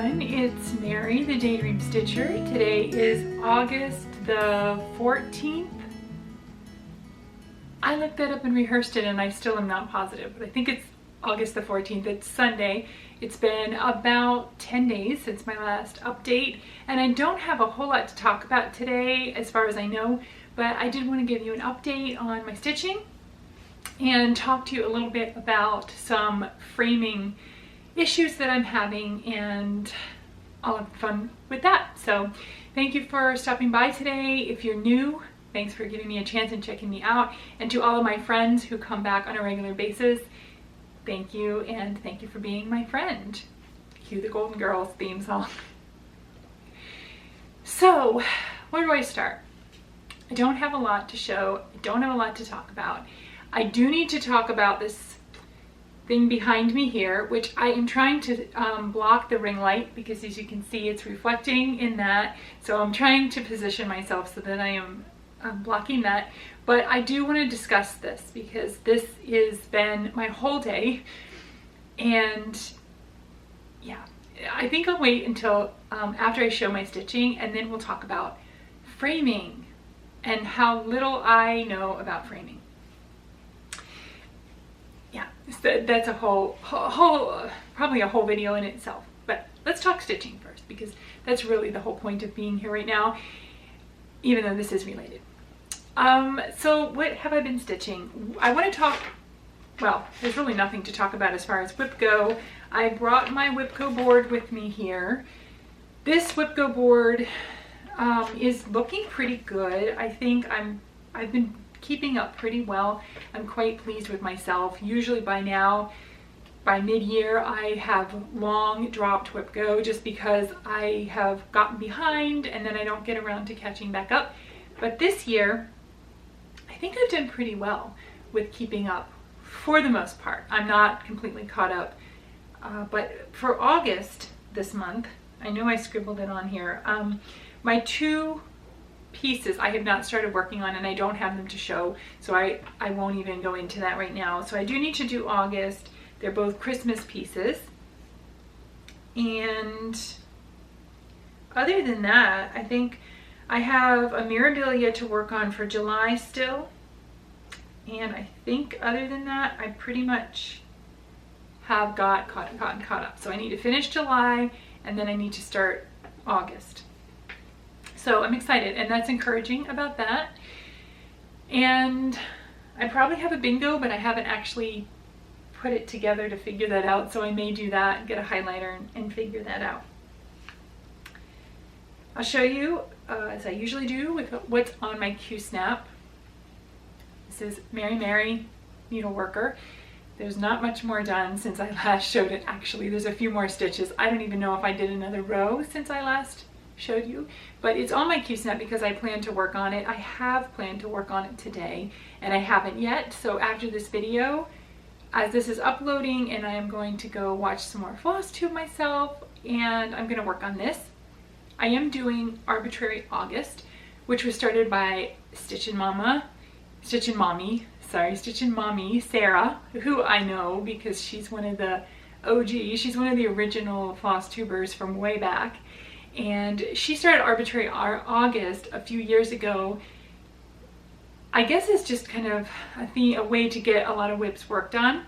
everyone, it's Mary, the Daydream Stitcher. Today is August the 14th. I looked that up and rehearsed it and I still am not positive, but I think it's August the 14th. It's Sunday. It's been about 10 days since my last update, and I don't have a whole lot to talk about today as far as I know, but I did want to give you an update on my stitching and talk to you a little bit about some framing issues that I'm having, and I'll have fun with that. So thank you for stopping by today. If you're new, thanks for giving me a chance and checking me out. And to all of my friends who come back on a regular basis, thank you, and thank you for being my friend. Cue the Golden Girls theme song. So where do I start? I don't have a lot to show. I don't have a lot to talk about. I do need to talk about this thing behind me here, which I am trying to block the ring light, because as you can see it's reflecting in that, so I'm trying to position myself so that I am blocking that. But I do want to discuss this because this has been my whole day, and yeah, I think I'll wait until after I show my stitching, and then we'll talk about framing and how little I know about framing. Yeah, that's a probably a whole video in itself. But let's talk stitching first, because that's really the whole point of being here right now, even though this is related. So what have I been stitching? I want to talk, well, there's really nothing to talk about as far as whip go. I brought my whip go board with me here. This whip go board is looking pretty good. I think I've been keeping up pretty well. I'm quite pleased with myself. Usually by now, by mid-year, I have long dropped whip go just because I have gotten behind and then I don't get around to catching back up. But this year, I think I've done pretty well with keeping up for the most part. I'm not completely caught up, but for August this month, I know I scribbled it on here, my two pieces I have not started working on, and I don't have them to show, so I won't even go into that right now. So I do need to do August. They're both Christmas pieces, and other than that, I think I have a Mirabilia to work on for July still, and I think other than that I pretty much have got caught up. So I need to finish July, and then I need to start August. So I'm excited, and that's encouraging about that. And I probably have a bingo, but I haven't actually put it together to figure that out. So I may do that and get a highlighter and figure that out. I'll show you, as I usually do, with what's on my Q-snap. This is Mary Needleworker. There's not much more done since I last showed it. Actually, there's a few more stitches. I don't even know if I did another row since I last showed you, but it's on my Q-snap because I plan to work on it. I have planned to work on it today, and I haven't yet. So after this video, as this is uploading, and I am going to go watch some more Flosstube myself, and I'm going to work on this. I am doing Arbitrary August, which was started by Stitchin' Mommy Sarah, who I know because she's one of the OG, she's one of the original Flosstubers from way back. And she started Arbitrary August a few years ago. I guess it's just kind of a way to get a lot of whips worked on.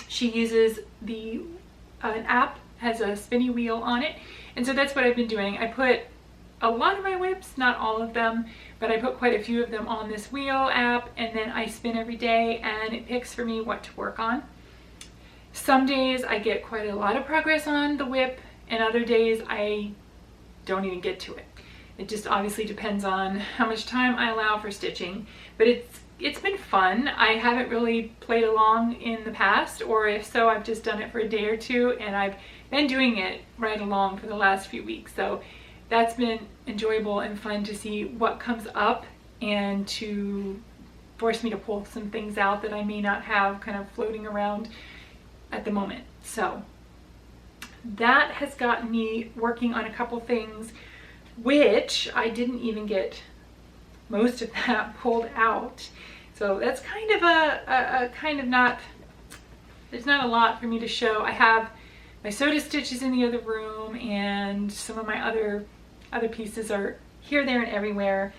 She uses an app, has a spinny wheel on it, and so that's what I've been doing. I put a lot of my whips, not all of them, but I put quite a few of them on this wheel app, and then I spin every day and it picks for me what to work on. Some days I get quite a lot of progress on the whip, and other days I don't even get to it. It just obviously depends on how much time I allow for stitching, but it's been fun. I haven't really played along in the past, or if so, I've just done it for a day or two, and I've been doing it right along for the last few weeks. So that's been enjoyable and fun to see what comes up and to force me to pull some things out that I may not have kind of floating around at the moment. So that has gotten me working on a couple things, which I didn't even get most of that pulled out. So that's kind of a kind of not, there's not a lot for me to show. I have my soda stitches in the other room, and some of my other pieces are here, there, and everywhere.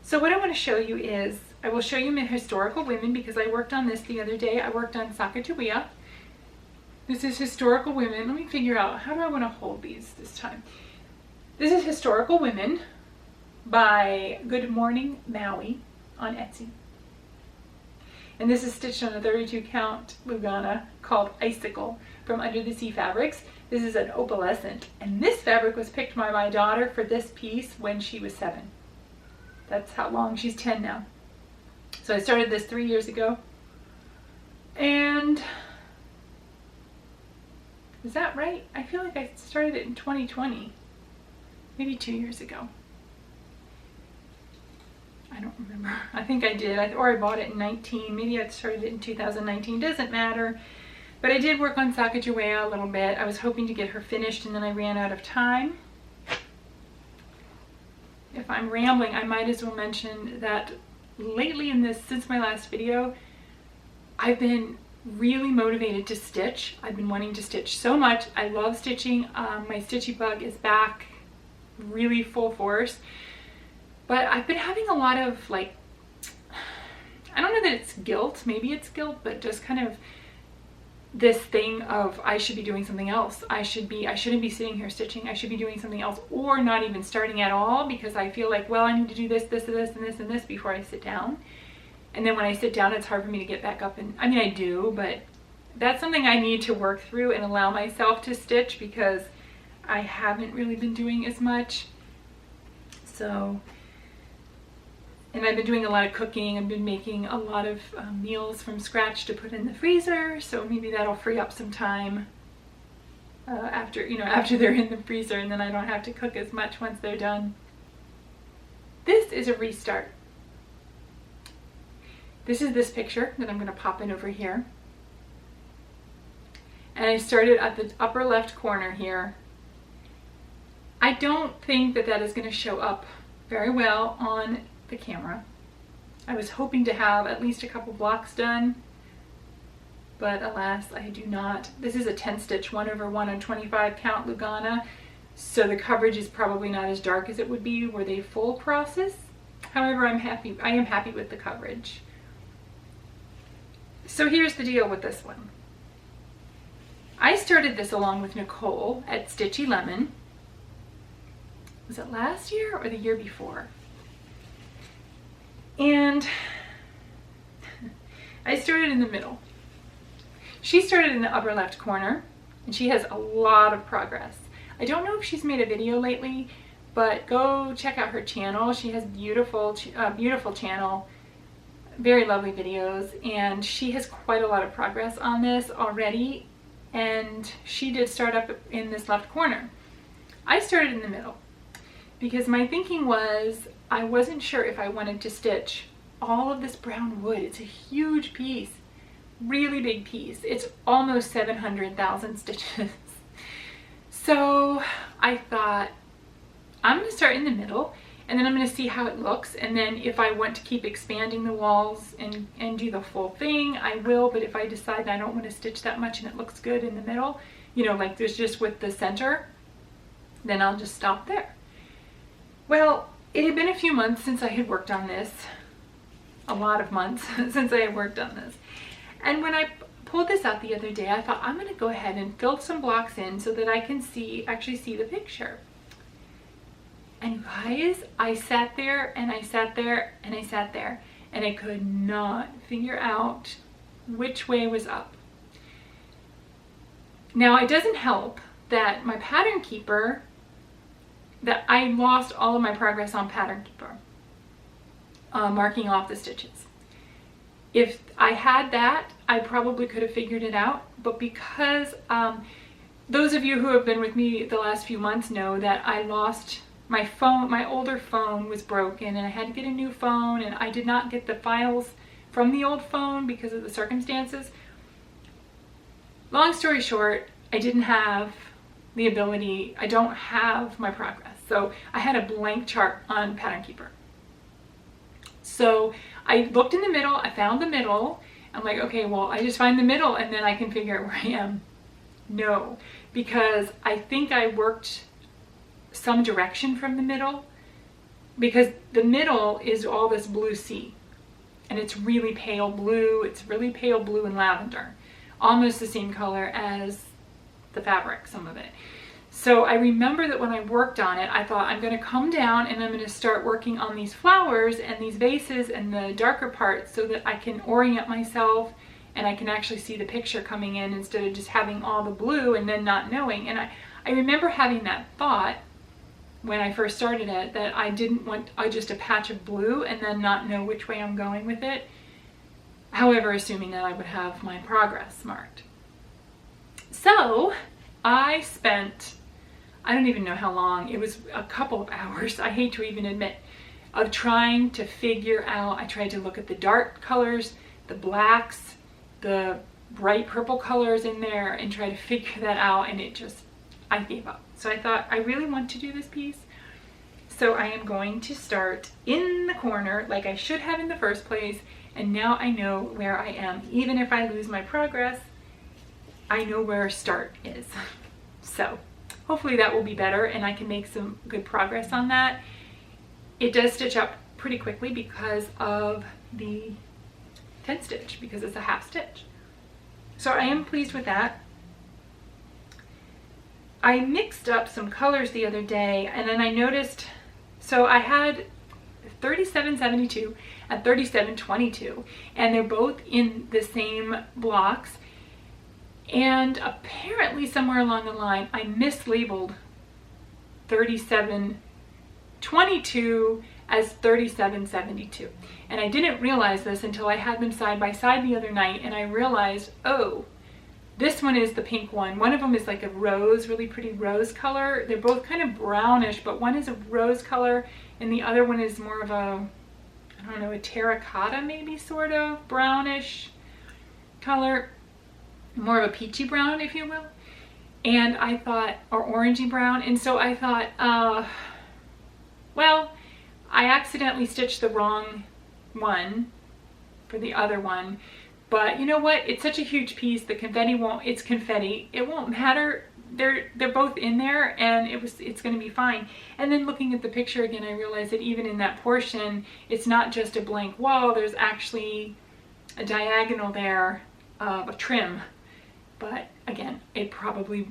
So what I want to show you is, I will show you my historical women because I worked on this the other day. I worked on Sacagawea. This is historical women. Let me figure out, how do I want to hold these this time? This is historical women by Good Morning Maui on Etsy. And this is stitched on a 32 count lugana called Icicle from Under the Sea Fabrics. This is an opalescent, and this fabric was picked by my daughter for this piece when she was 7. That's how long, she's 10 now. So I started this 3 years ago. And is that right? I feel like I started it in 2020, maybe 2 years ago. I don't remember. I think I did, or I bought it in 19. Maybe I started it in 2019. Doesn't matter. But I did work on Sacagawea a little bit. I was hoping to get her finished, and then I ran out of time. If I'm rambling, I might as well mention that lately since my last video, I've been really motivated to stitch. I've been wanting to stitch so much. I love stitching. My stitchy bug is back really full force. But I've been having a lot of, like, I don't know that it's guilt, maybe it's guilt, but just kind of this thing of I should be doing something else. I shouldn't be sitting here stitching. I should be doing something else, or not even starting at all, because I feel like, well, I need to do this, this, and this, and this, and this before I sit down. And then when I sit down, it's hard for me to get back up. And I mean, I do, but that's something I need to work through and allow myself to stitch, because I haven't really been doing as much. So, and I've been doing a lot of cooking. I've been making a lot of meals from scratch to put in the freezer, so maybe that'll free up some time after they're in the freezer, and then I don't have to cook as much once they're done. This is a restart. This is this picture that I'm going to pop in over here. And I started at the upper left corner here. I don't think that is going to show up very well on the camera. I was hoping to have at least a couple blocks done, but alas, I do not. This is a 10 stitch 1/1 on 25 count lugana, so the coverage is probably not as dark as it would be were they full crosses. However, I am happy with the coverage. So here's the deal with this one. I started this along with Nicole at Stitchy Lemon. Was it last year or the year before? And I started in the middle. She started in the upper left corner, and she has a lot of progress. I don't know if she's made a video lately, but go check out her channel. She has beautiful channel, very lovely videos, and she has quite a lot of progress on this already. And she did start up in this left corner. I started in the middle because my thinking was I wasn't sure if I wanted to stitch all of this brown wood. It's a huge piece, really big piece. It's almost 700,000 stitches. So I thought, I'm going to start in the middle, and then I'm going to see how it looks, and then if I want to keep expanding the walls and do the full thing, I will. But if I decide I don't want to stitch that much and it looks good in the middle, you know, like there's just with the center, then I'll just stop there. Well, it had been a few months since I had worked on this, a lot of months since I had worked on this. And when I pulled this out the other day, I thought I'm going to go ahead and fill some blocks in so that I can actually see the picture. And guys, I sat there and I sat there and I sat there, and I could not figure out which way was up. Now, it doesn't help that my pattern keeper, that I lost all of my progress on pattern keeper, marking off the stitches. If I had that, I probably could have figured it out, but because those of you who have been with me the last few months know that I lost my phone. My older phone was broken and I had to get a new phone, and I did not get the files from the old phone because of the circumstances. Long story short, I didn't have the ability, I don't have my progress. So I had a blank chart on Pattern Keeper. So I looked in the middle, I found the middle. I'm like, okay, well, I just find the middle and then I can figure out where I am. know, because I think I worked some direction from the middle, because the middle is all this blue sea, and it's really pale blue. It's really pale blue and lavender, almost the same color as the fabric, some of it. So I remember that when I worked on it, I thought I'm going to come down and I'm going to start working on these flowers and these vases and the darker parts so that I can orient myself and I can actually see the picture coming in instead of just having all the blue and then not knowing. And I remember having that thought when I first started it, that I didn't want just a patch of blue and then not know which way I'm going with it. However, assuming that I would have my progress marked. So I spent, I don't even know how long, it was a couple of hours, I hate to even admit, of trying to figure out. I tried to look at the dark colors, the blacks, the bright purple colors in there, and try to figure that out, and it just, I gave up. So I thought, I really want to do this piece, so I am going to start in the corner like I should have in the first place, and now I know where I am. Even if I lose my progress, I know where start is. So hopefully that will be better and I can make some good progress on that. It does stitch up pretty quickly because of the 10 stitch, because it's a half stitch. So I am pleased with that. I mixed up some colors the other day, and then I noticed, so I had 3772 and 3722, and they're both in the same blocks. And apparently somewhere along the line, I mislabeled 3722 as 3772. And I didn't realize this until I had them side by side the other night, and I realized, oh, this one is the pink one. One of them is like a rose, really pretty rose color. They're both kind of brownish, but one is a rose color and the other one is more of a, I don't know, a terracotta maybe, sort of brownish color. More of a peachy brown, if you will. And I thought, or orangey brown. And so I thought, well, I accidentally stitched the wrong one for the other one. But you know what? It's such a huge piece. The confetti won't, it's confetti. It won't matter. They're both in there, and it's going to be fine. And then looking at the picture again, I realized that even in that portion, it's not just a blank wall. There's actually a diagonal there of a trim. But again, it'll probably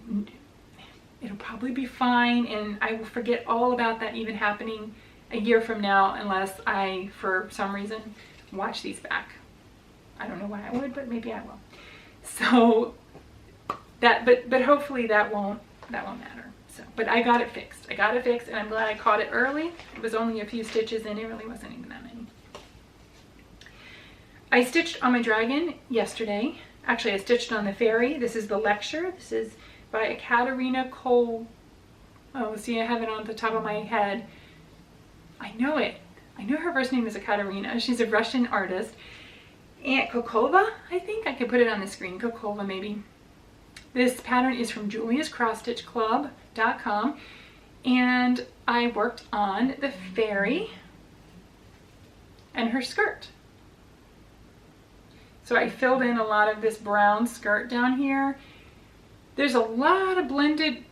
be fine, and I will forget all about that even happening a year from now, unless I, for some reason, watch these back. I don't know why I would, but maybe I will. So that, but hopefully that won't matter. So, but I got it fixed. I got it fixed, and I'm glad I caught it early. It was only a few stitches, and it really wasn't even that many. I stitched on my dragon yesterday. Actually, I stitched on the fairy. This is the lecture. This is by Ekatarina Volkova. Oh, see, I have it on the top of my head. I know it. I know her first name is Ekaterina. She's a Russian artist. And Volkova, I think. I could put it on the screen. Volkova, maybe. This pattern is from juliascrossstitchclub.com. And I worked on the fairy and her skirt. So I filled in a lot of this brown skirt down here. There's a lot of blended,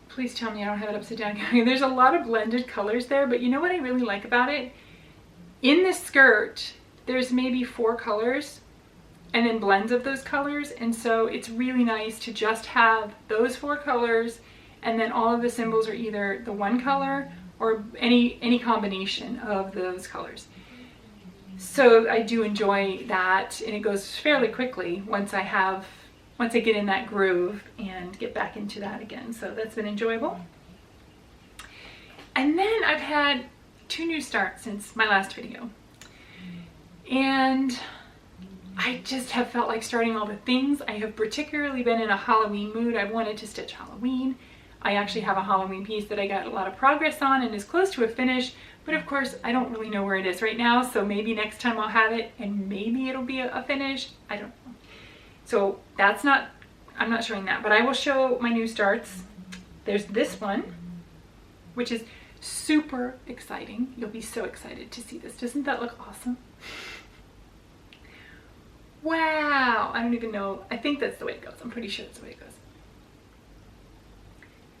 please tell me I don't have it upside down. There's a lot of blended colors there, but you know what I really like about it? In this skirt, there's maybe 4 colors and then blends of those colors. And so it's really nice to just have those 4 colors, and then all of the symbols are either the one color or any combination of those colors. So I do enjoy that, and it goes fairly quickly once I get in that groove and get back into that again. So that's been enjoyable. And then I've had 2 new starts since my last video. And I just have felt like starting all the things. I have particularly been in a Halloween mood. I've wanted to stitch Halloween. I actually have a Halloween piece that I got a lot of progress on and is close to a finish, but of course I don't really know where it is right now, so maybe next time I'll have it and maybe it'll be a finish. I don't know. So that's not, I'm not showing that, but I will show my new starts. There's this one, which is super exciting. You'll be so excited to see this. Doesn't that look awesome? Wow, I don't even know. I think that's the way it goes. I'm pretty sure that's the way it goes.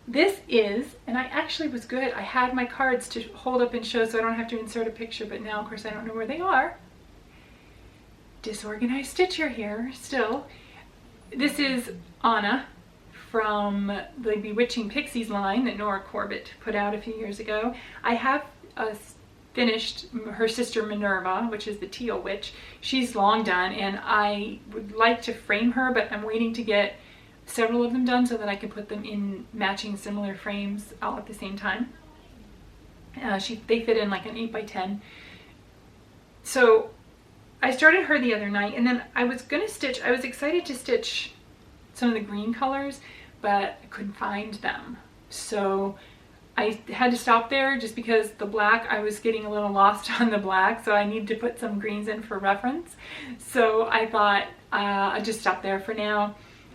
this is, and I actually was good. I had my cards to hold up and show so I don't have to insert a picture, but now of course I don't know where they are. Disorganized stitcher here still. This is Anna from the Bewitching Pixies line that Nora Corbett put out a few years ago. I have finished her sister Minerva, which is the teal witch. She's long done, and I would like to frame her, but I'm waiting to get several of them done so that I can put them in matching similar frames all at the same time. They fit in like an 8x10. So I started her the other night, and then I was excited to stitch some of the green colors, but I couldn't find them. So I had to stop there just because the black, I was getting a little lost on the black, so I needed to put some greens in for reference. So I thought I'd just stop there for now.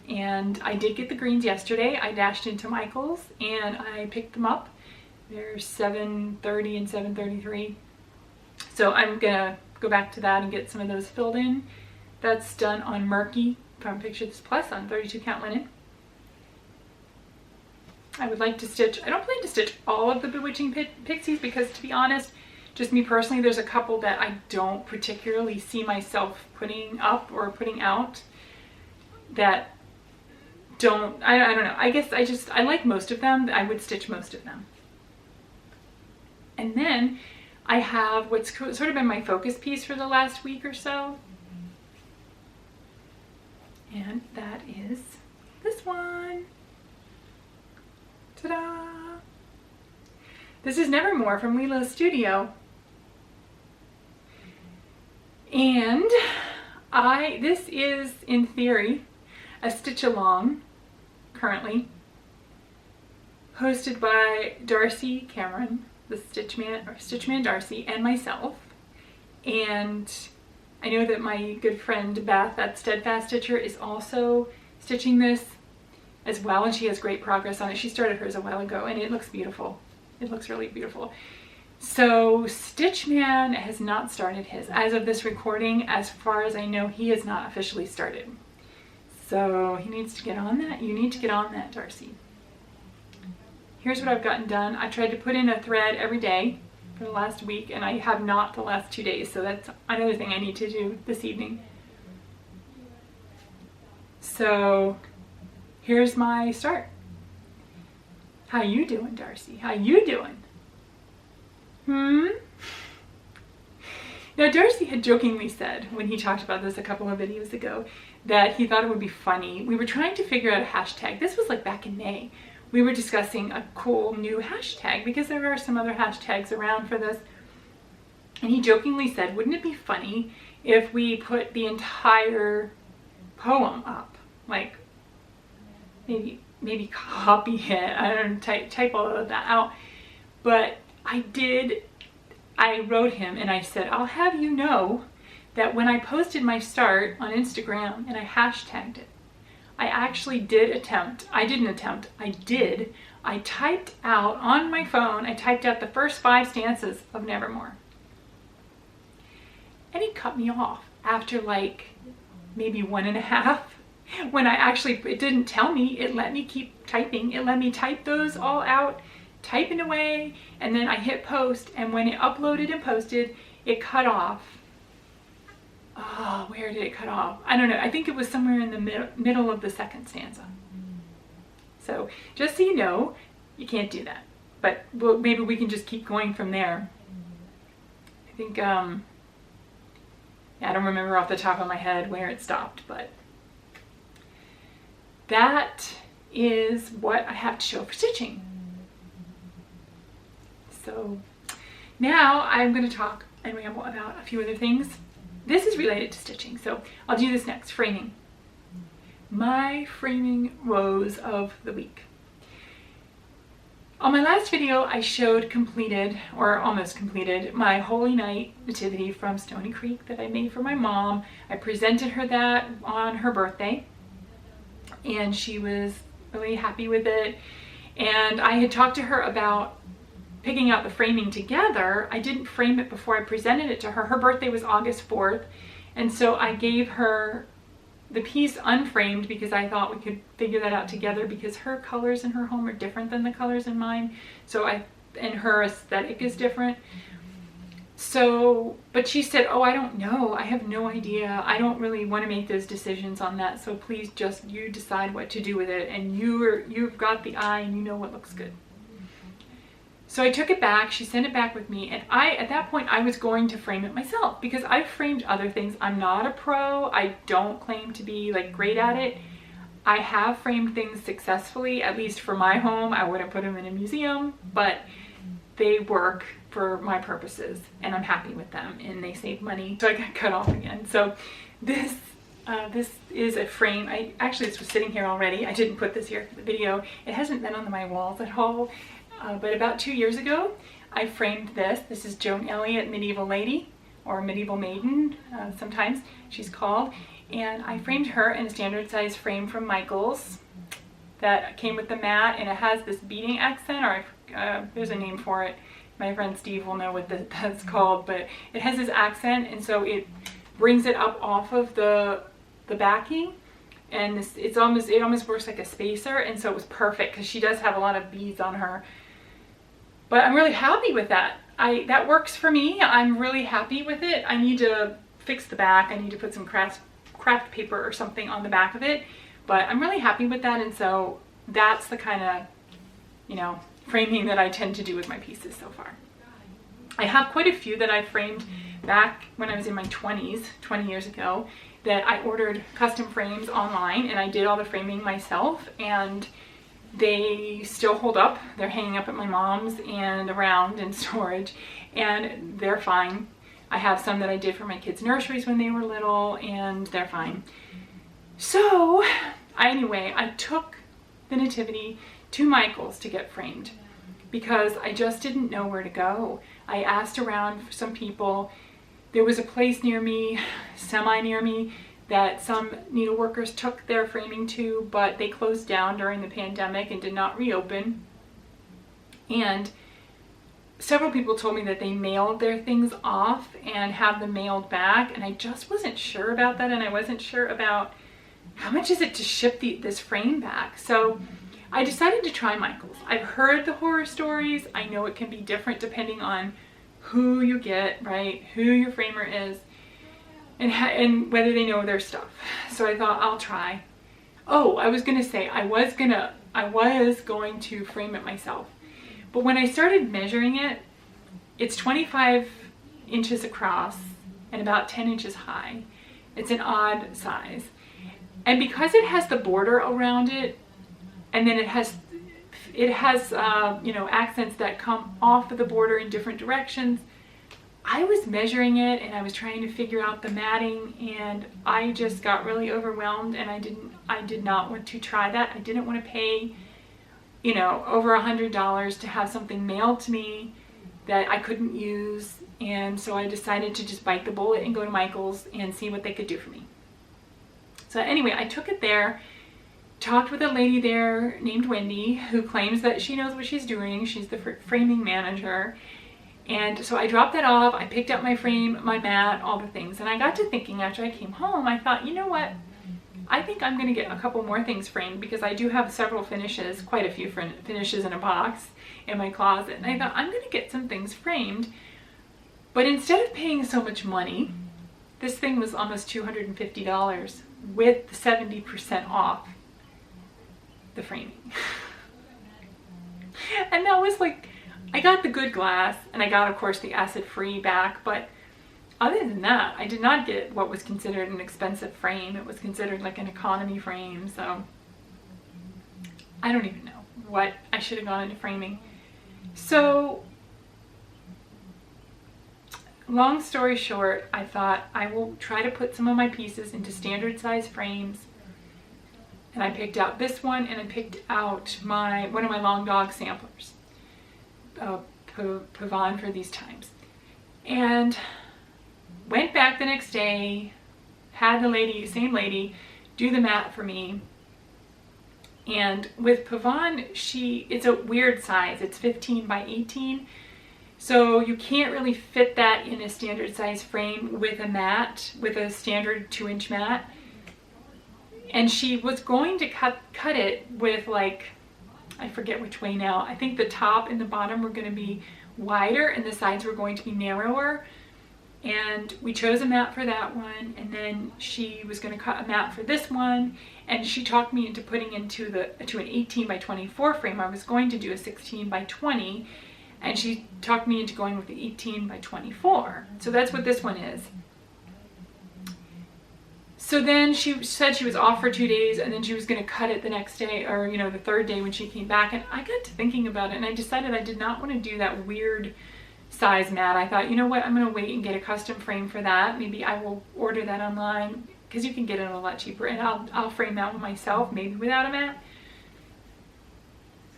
And I did get the greens yesterday. I dashed into Michael's and I picked them up. They're $7.30 and $7.33. So I'm gonna go back to that and get some of those filled in. That's done on Murky from Picture This Plus on 32 count linen. I would like to stitch, I don't plan to stitch all of the Bewitching Pixies because, to be honest, just me personally, there's a couple that I don't particularly see myself putting up or putting out that don't, I don't know. I guess I like most of them. I would stitch most of them. And then I have what's sort of been my focus piece for the last week or so. And that is this one. Ta-da! This is Nevermore from Lila's studio. And this is, in theory, a stitch along, currently, hosted by Darcy Cameron, the Stitchman Darcy, and myself. And I know that my good friend Beth at Steadfast Stitcher is also stitching this as well, and she has great progress on it. She started hers a while ago, and it looks beautiful. It looks really beautiful. So Stitchman has not started his. As of this recording, as far as I know, he has not officially started. So he needs to get on that. You need to get on that, Darcy. Here's what I've gotten done. I tried to put in a thread every day for the last week, and I have not the last 2 days. So that's another thing I need to do this evening. So here's my start. How you doing, Darcy? How you doing? Now, Darcy had jokingly said, when he talked about this a couple of videos ago, that he thought it would be funny. We were trying to figure out a hashtag. This was like back in May. We were discussing a cool new hashtag because there are some other hashtags around for this. And he jokingly said, wouldn't it be funny if we put the entire poem up? Like, maybe copy it. I don't know, type all of that out. But I wrote him and I said, I'll have you know that when I posted my start on Instagram and I hashtagged it, I actually did attempt, I typed out on my phone, I typed out the first 5 stanzas of Nevermore. And he cut me off after like maybe 1.5. When it didn't tell me, it let me keep typing. It let me type those all out, typing away, and then I hit post, and when it uploaded and posted, it cut off. Oh, where did it cut off? I don't know. I think it was somewhere in the middle of the 2nd stanza. So just so you know, you can't do that. But maybe we can just keep going from there. I think, yeah, I don't remember off the top of my head where it stopped, but that is what I have to show for stitching. So now I'm going to talk and ramble about a few other things. This is related to stitching, so I'll do this next, framing. My framing woes of the week. On my last video, I showed completed, or almost completed, my Holy Night Nativity from Stony Creek that I made for my mom. I presented her that on her birthday, and she was really happy with it. And I had talked to her about picking out the framing together. I didn't frame it before I presented it to her. Her birthday was August 4th, and so I gave her the piece unframed because I thought we could figure that out together, because her colors in her home are different than the colors in mine. And her aesthetic is different. So, but she said, oh, I don't know. I have no idea. I don't really want to make those decisions on that. So please just, you decide what to do with it. And you've got the eye and you know what looks good. So I took it back. She sent it back with me. And at that point, I was going to frame it myself, because I've framed other things. I'm not a pro. I don't claim to be like great at it. I have framed things successfully, at least for my home. I wouldn't put them in a museum, but they work for my purposes and I'm happy with them, and they save money. So I got cut off again. So this is a frame. Actually, this was sitting here already. I didn't put this here for the video. It hasn't been on my walls at all. But about 2 years ago, I framed this. This is Joan Elliott, Medieval Lady, or Medieval Maiden, sometimes she's called. And I framed her in a standard size frame from Michaels that came with the mat, and it has this beading accent, or there's a name for it. My friend Steve will know what that's called, but it has this accent, and so it brings it up off of the backing, and it almost works like a spacer, and so it was perfect because she does have a lot of beads on her. But I'm really happy with that. That works for me. I'm really happy with it. I need to fix the back. I need to put some craft paper or something on the back of it, but I'm really happy with that. And so that's the kind of, framing that I tend to do with my pieces so far. I have quite a few that I framed back when I was in my 20s, 20 years ago, that I ordered custom frames online, and I did all the framing myself, and they still hold up. They're hanging up at my mom's and around in storage, and they're fine. I have some that I did for my kids' nurseries when they were little, and they're fine. So anyway, I took the Nativity to Michael's to get framed because I just didn't know where to go. I asked around for some people. There was a place near me, semi-near me, that some needleworkers took their framing to, but they closed down during the pandemic and did not reopen. And several people told me that they mailed their things off and have them mailed back, and I just wasn't sure about that, and I wasn't sure about how much is it to ship this frame back. So I decided to try Michael's. I've heard the horror stories. I know it can be different depending on who you get, right? Who your framer is, and whether they know their stuff. So I thought I'll try. Oh, I was gonna say I was going to frame it myself, but when I started measuring it, it's 25 inches across and about 10 inches high. It's an odd size, and because it has the border around it, and then it has accents that come off of the border in different directions. I was measuring it and I was trying to figure out the matting, and I just got really overwhelmed, and I did not want to try that. I didn't want to pay, over $100 to have something mailed to me that I couldn't use. And so I decided to just bite the bullet and go to Michael's and see what they could do for me. So anyway, I took it there. Talked with a lady there named Wendy, who claims that she knows what she's doing. She's the framing manager. And so I dropped that off. I picked up my frame, my mat, all the things. And I got to thinking after I came home, I thought, you know what? I think I'm going to get a couple more things framed, because I do have several finishes, quite a few finishes in a box in my closet. And I thought, I'm going to get some things framed. But instead of paying so much money, this thing was almost $250 with 70% off the framing. And that was like, I got the good glass, and I got, of course, the acid-free back, but other than that, I did not get what was considered an expensive frame. It was considered like an economy frame, so I don't even know what I should have gone into framing. So long story short, I thought I will try to put some of my pieces into standard size frames. And I picked out this one, and I picked out one of my long dog samplers, Pavon for these times. And went back the next day, had the same lady, do the mat for me. And with Pavon, it's a weird size. It's 15 by 18. So you can't really fit that in a standard size frame with a mat, with a standard 2-inch mat. And she was going to cut it with, like, I forget which way now. I think the top and the bottom were going to be wider and the sides were going to be narrower. And we chose a mat for that one, and then she was going to cut a mat for this one, and she talked me into putting into an 18 by 24 frame. I was going to do a 16 by 20, and she talked me into going with the 18 by 24. So that's what this one is. So then she said she was off for 2 days, and then she was going to cut it the next day, or, you know, the third day when she came back. And I got to thinking about it, and I decided I did not want to do that weird size mat. I thought, you know what, I'm going to wait and get a custom frame for that. Maybe I will order that online, because you can get it a lot cheaper, and I'll frame that one myself, maybe without a mat.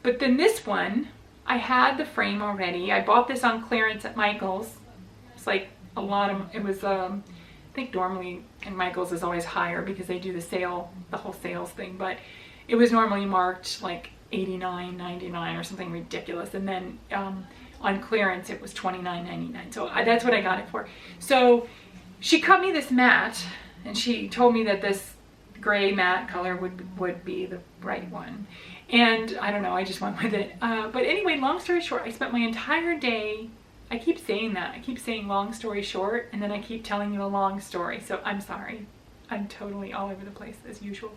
But then this one, I had the frame already. I bought this on clearance at Michael's. It's like a lot of, it was, I think normally, and Michael's is always higher because they do the sale, the whole sales thing, but it was normally marked like $89.99 or something ridiculous, and then on clearance it was $29.99. So that's what I got it for. So she cut me this mat, and she told me that this gray matte color would be the right one. And I don't know, I just went with it. But anyway, long story short, I spent my entire day, I keep saying that, I keep saying long story short, and then I keep telling you a long story. So I'm sorry, I'm totally all over the place as usual.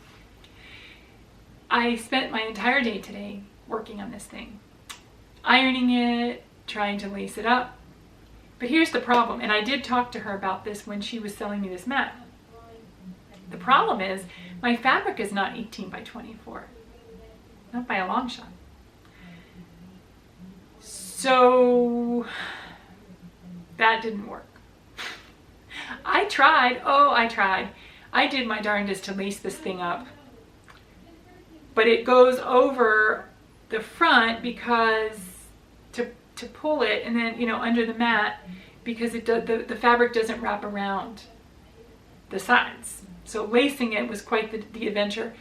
I spent my entire day today working on this thing, ironing it, trying to lace it up. But here's the problem, and I did talk to her about this when she was selling me this mat. The problem is my fabric is not 18 by 24, not by a long shot. So that didn't work. I tried, I did my darndest to lace this thing up, but it goes over the front because to pull it, and then, you know, under the mat, because the fabric doesn't wrap around the sides. So lacing it was quite the adventure.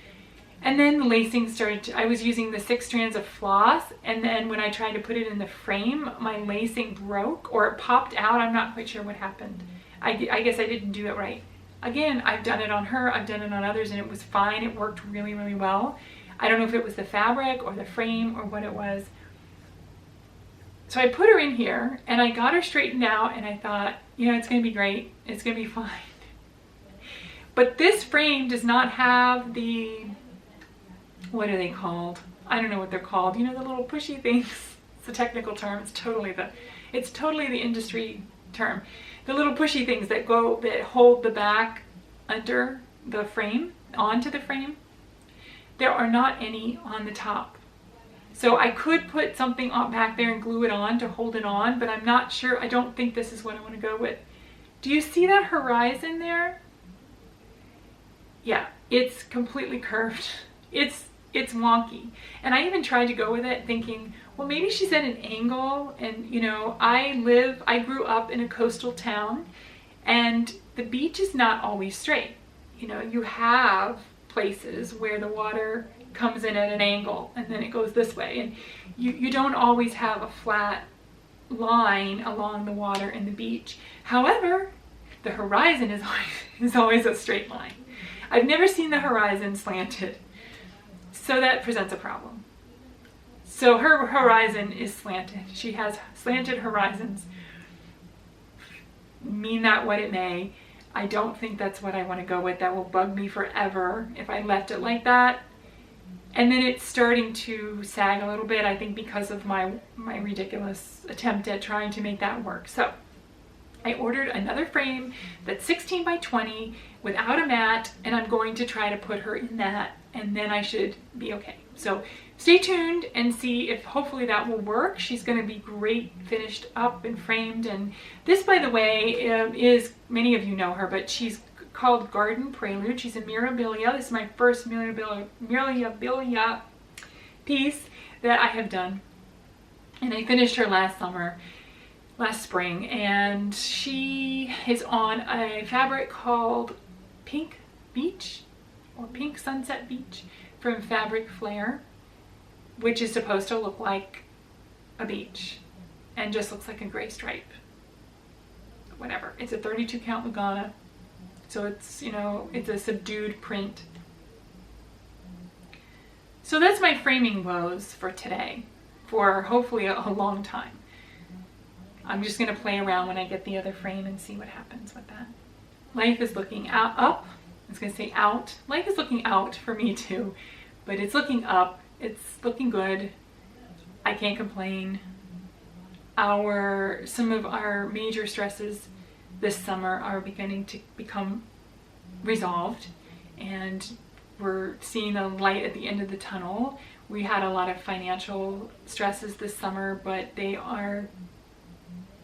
And then the lacing started I was using the 6 strands of floss, and then when I tried to put it in the frame, my lacing broke, or it popped out. I'm not quite sure what happened. I guess I didn't do it right. Again, I've done it on her, I've done it on others, and it was fine. It worked really, really well. I don't know if it was the fabric or the frame or what it was. So I put her in here, and I got her straightened out, and I thought, you know, it's going to be great. It's going to be fine. But this frame does not have the, what are they called? I don't know what they're called. You know, the little pushy things. It's a technical term. It's totally the industry term. The little pushy things that hold the back under the frame, onto the frame. There are not any on the top. So I could put something back there and glue it on to hold it on, but I'm not sure. I don't think this is what I want to go with. Do you see that horizon there? Yeah, it's completely curved. It's wonky. And I even tried to go with it thinking, well, maybe she's at an angle, and, you know, I grew up in a coastal town, and the beach is not always straight. You know, you have places where the water comes in at an angle and then it goes this way, and you don't always have a flat line along the water and the beach. However, the horizon is always a straight line. I've never seen the horizon slanted, so that presents a problem. So her horizon is slanted. She has slanted horizons. Mean that what it may. I don't think that's what I want to go with. That will bug me forever if I left it like that. And then it's starting to sag a little bit, I think, because of my ridiculous attempt at trying to make that work. So I ordered another frame that's 16 by 20 without a mat, and I'm going to try to put her in that, and then I should be okay. So stay tuned and see if hopefully that will work. She's going to be great finished up and framed. And this, by the way, is, many of you know her, but she's called Garden Prelude. She's a Mirabilia. This is my first Mirabilia piece that I have done. And I finished her last spring. And she is on a fabric called Pink Beach, or Pink Sunset Beach, from Fabric Flair, which is supposed to look like a beach and just looks like a gray stripe. Whatever. It's a 32 count lugana. So it's, you know, it's a subdued print So that's my framing woes for today, for hopefully a long time. I'm just going to play around when I get the other frame and see what happens with that. Life is looking up. I was going to say out. Life is looking out for me too, but it's looking up. It's looking good. I can't complain. Some of our major stresses this summer are beginning to become resolved, and we're seeing a light at the end of the tunnel. We had a lot of financial stresses this summer, but they are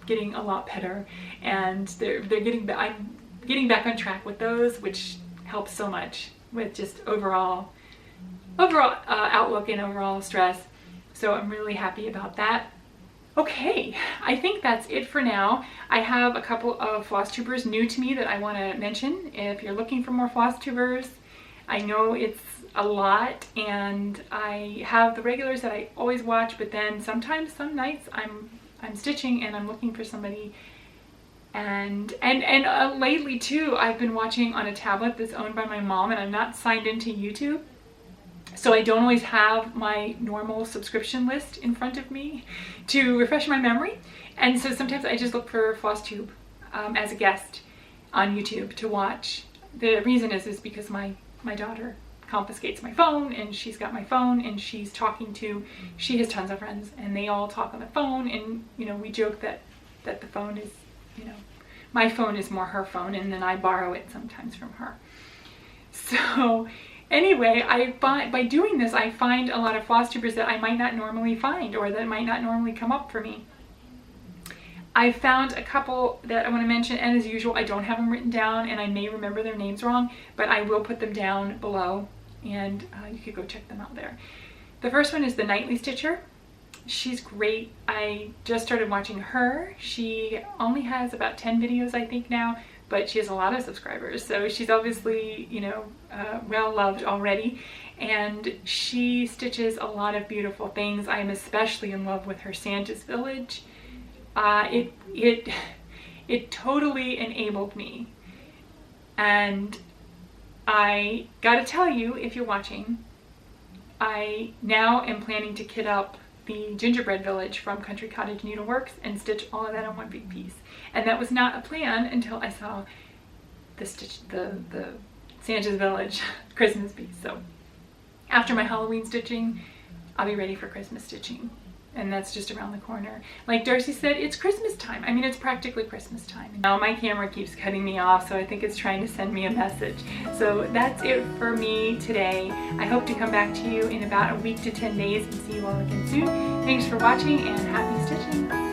getting a lot better, and I'm getting back on track with those, which helps so much with just overall outlook and overall stress. So I'm really happy about that. Okay, I think that's it for now. I have a couple of Flosstubers new to me that I want to mention. If you're looking for more Flosstubers, I know it's a lot, and I have the regulars that I always watch, but then sometimes, some nights, I'm stitching and I'm looking for somebody. And lately too, I've been watching on a tablet that's owned by my mom, and I'm not signed into YouTube. So I don't always have my normal subscription list in front of me to refresh my memory. And so sometimes I just look for Flosstube as a guest on YouTube to watch. The reason is because my daughter confiscates my phone, and she's got my phone, and she has tons of friends, and they all talk on the phone, and we joke that the phone is, my phone is more her phone, and then I borrow it sometimes from her. So anyway, by doing this, I find a lot of Flosstubers that I might not normally find, or that might not normally come up for me. I found a couple that I want to mention, and as usual, I don't have them written down, and I may remember their names wrong, but I will put them down below, and you could go check them out there. The first one is the Nightly Stitcher. She's great. I just started watching her. She only has about 10 videos, I think, now, but she has a lot of subscribers, so she's obviously, well loved already, and she stitches a lot of beautiful things. I'm especially in love with her Santa's Village. It totally enabled me, and I gotta tell you, if you're watching, I now am planning to kit up the Gingerbread Village from Country Cottage Needleworks and stitch all of that on one big piece. And that was not a plan until I saw the Santa's Village Christmas piece. So after my Halloween stitching, I'll be ready for Christmas stitching. And that's just around the corner. Like Darcy said, it's Christmas time. I mean, it's practically Christmas time. Now my camera keeps cutting me off, so I think it's trying to send me a message. So that's it for me today. I hope to come back to you in about a week to 10 days and see you all again soon. Thanks for watching, and happy stitching.